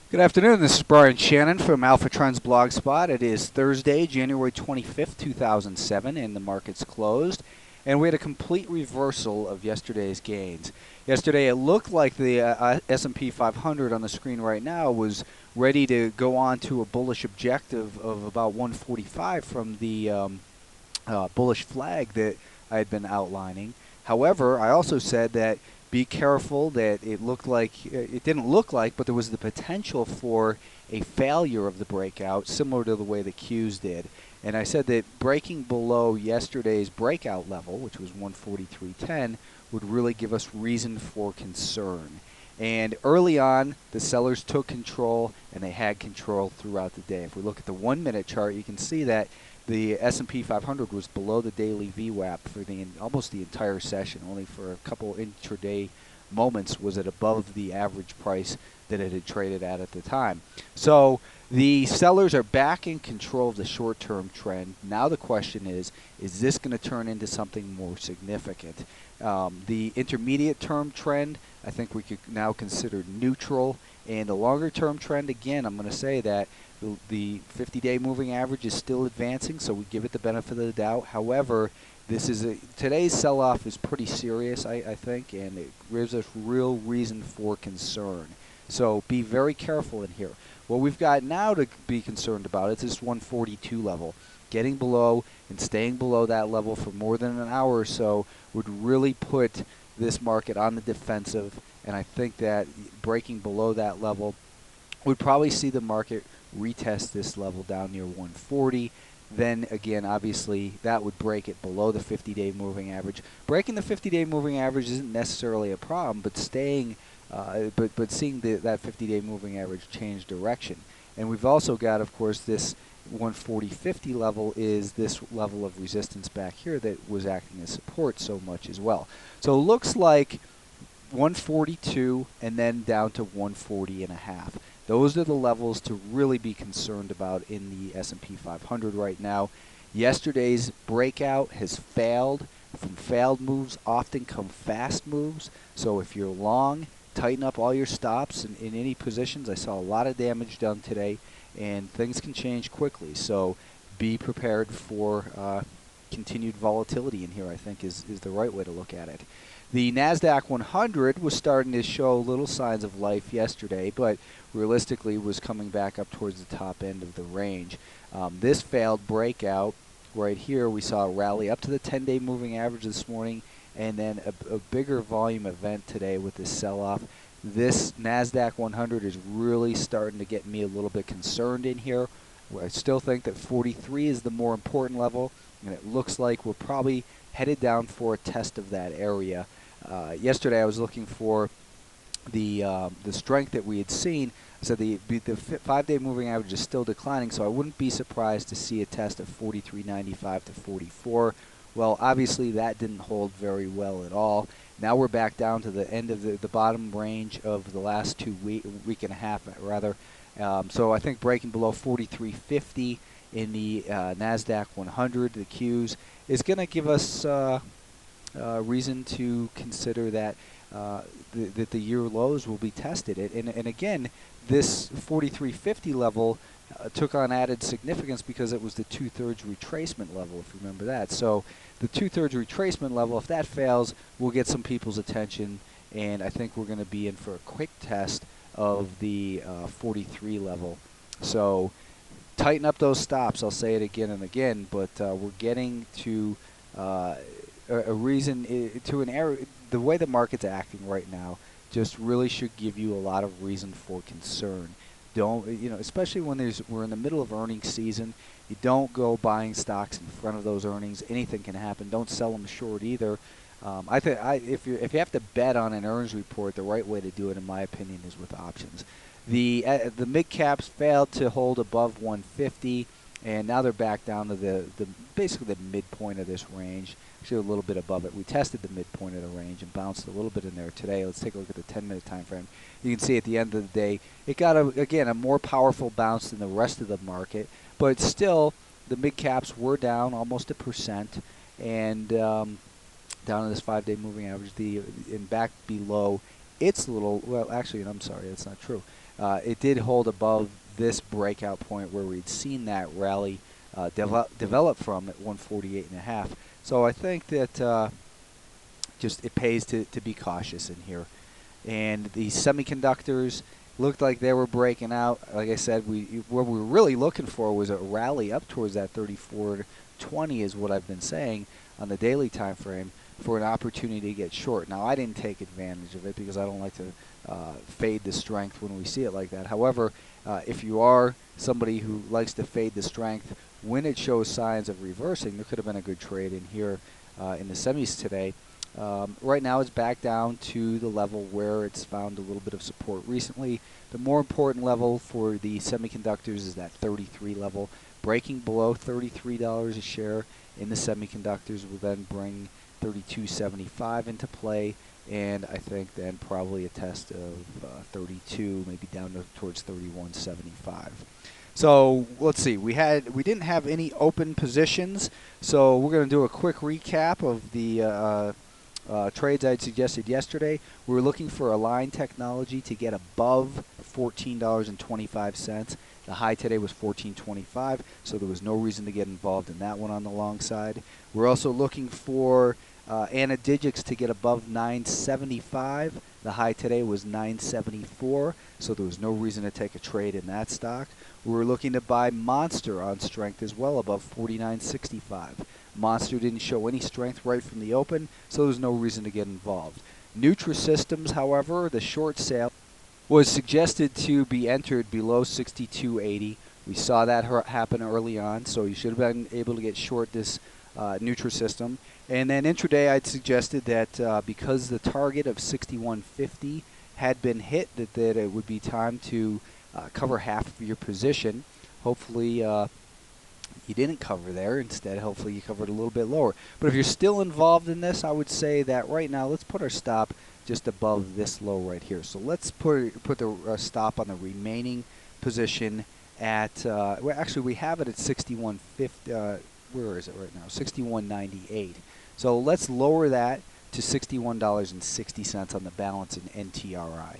Good afternoon. This is Brian Shannon from Alpha Trends Blogspot. It is Thursday, January 25th, 2007, and the market's closed. And we had a complete reversal of yesterday's gains. Yesterday, it looked like the S&P 500 on the screen right now was ready to go on to a bullish objective of about 145 from the bullish flag that I had been outlining. However, I also said that be careful that it didn't look like, but there was the potential for a failure of the breakout, similar to the way the Qs did. And I said that breaking below yesterday's breakout level, which was 143.10, would really give us reason for concern. And early on, the sellers took control, and they had control throughout the day. If we look at the 1-minute chart, you can see that the S&P 500 was below the daily VWAP for almost the entire session. Only for a couple intraday moments was it above the average price that it had traded at the time. So the sellers are back in control of the short-term trend. Now the question is this going to turn into something more significant? The intermediate-term trend, I think we could now consider neutral. And the longer-term trend, again, I'm going to say that the 50-day moving average is still advancing, so we give it the benefit of the doubt. However, today's sell-off is pretty serious, I think, and it gives us real reason for concern. So be very careful in here. What we've got now to be concerned about is this 142 level. Getting below and staying below that level for more than an hour or so would really put this market on the defensive, and I think that breaking below that level would probably see the market retest this level down near 140. Then again, obviously, that would break it below the 50-day moving average. Breaking the 50-day moving average isn't necessarily a problem, but seeing that 50-day moving average change direction. And we've also got, of course, this 140.50 level is this level of resistance back here that was acting as support so much as well. So it looks like 142 and then down to 140.5. Those are the levels to really be concerned about in the S&P 500 right now. Yesterday's breakout has failed. From failed moves often come fast moves. So if you're long, tighten up all your stops in any positions. I saw a lot of damage done today, and things can change quickly. So be prepared for continued volatility in here, I think, is the right way to look at it. The Nasdaq 100 was starting to show little signs of life yesterday, but realistically was coming back up towards the top end of the range. This failed breakout right here, we saw a rally up to the 10-day moving average this morning, and then a bigger volume event today with this sell-off. This Nasdaq 100 is really starting to get me a little bit concerned in here. I still think that 43 is the more important level, and it looks like we're probably headed down for a test of that area. Yesterday I was looking for the strength that we had seen. So the 5-day moving average is still declining, so I wouldn't be surprised to see a test of 43.95 to 44. Well, obviously that didn't hold very well at all. Now we're back down to the end of the bottom range of the last week and a half, rather. So I think breaking below 43.50 in the Nasdaq 100, the Qs, is going to give us reason to consider that the year lows will be tested. And again, this 43.50 level took on added significance because it was the 2/3 retracement level, if you remember that. So the 2/3 retracement level, if that fails, will get some people's attention, and I think we're going to be in for a quick test of the 43 level. So tighten up those stops. I'll say it again and again, but we're getting to a reason to an area. The way the market's acting right now just really should give you a lot of reason for concern. Don't, especially when we're in the middle of earnings season, you don't go buying stocks in front of those earnings. Anything can happen. Don't sell them short either. If you have to bet on an earnings report, the right way to do it, in my opinion, is with options. The mid caps failed to hold above 150, and now they're back down to basically the midpoint of this range. Actually, a little bit above it. We tested the midpoint of the range and bounced a little bit in there today. Let's take a look at the 10-minute time frame. You can see at the end of the day, it got again a more powerful bounce than the rest of the market, but still the mid caps were down almost 1%, and down in this 5-day moving average, and back below its little, well, actually, I'm sorry, that's not true. It did hold above this breakout point where we'd seen that rally develop from at 148.5. So I think that just it pays to be cautious in here. And the semiconductors looked like they were breaking out. Like I said, what we were really looking for was a rally up towards that 34.20 is what I've been saying on the daily time frame for an opportunity to get short. Now, I didn't take advantage of it because I don't like to fade the strength when we see it like that. However, if you are somebody who likes to fade the strength when it shows signs of reversing, there could have been a good trade in here in the semis today. Right now it's back down to the level where it's found a little bit of support recently. The more important level for the semiconductors is that 33 level. Breaking below $33 a share in the semiconductors will then bring 32.75 into play, and I think then probably a test of 32, maybe down towards 31.75. So let's see. We didn't have any open positions, so we're going to do a quick recap of the trades I had suggested yesterday. We were looking for Align Technology to get above $14.25. The high today was $14.25, so there was no reason to get involved in that one on the long side. We're also looking for ANADIGICS to get above $9.75. The high today was $9.74, so there was no reason to take a trade in that stock. We were looking to buy Monster on strength as well, above $49.65. Monster didn't show any strength right from the open, so there's no reason to get involved. NutriSystems, however, the short sale was suggested to be entered below 62.80. We saw that happen early on, so you should have been able to get short this NutriSystem. And then intraday, I'd suggested that because the target of 61.50 had been hit, that it would be time to cover half of your position. Hopefully, you didn't cover there. Instead, hopefully you covered a little bit lower. But if you're still involved in this, I would say that right now, let's put our stop just above this low right here. So let's put the stop on the remaining position at, well, actually we have it at 61.50. Where is it right now? 61.98. So let's lower that to $61.60 on the balance in NTRI.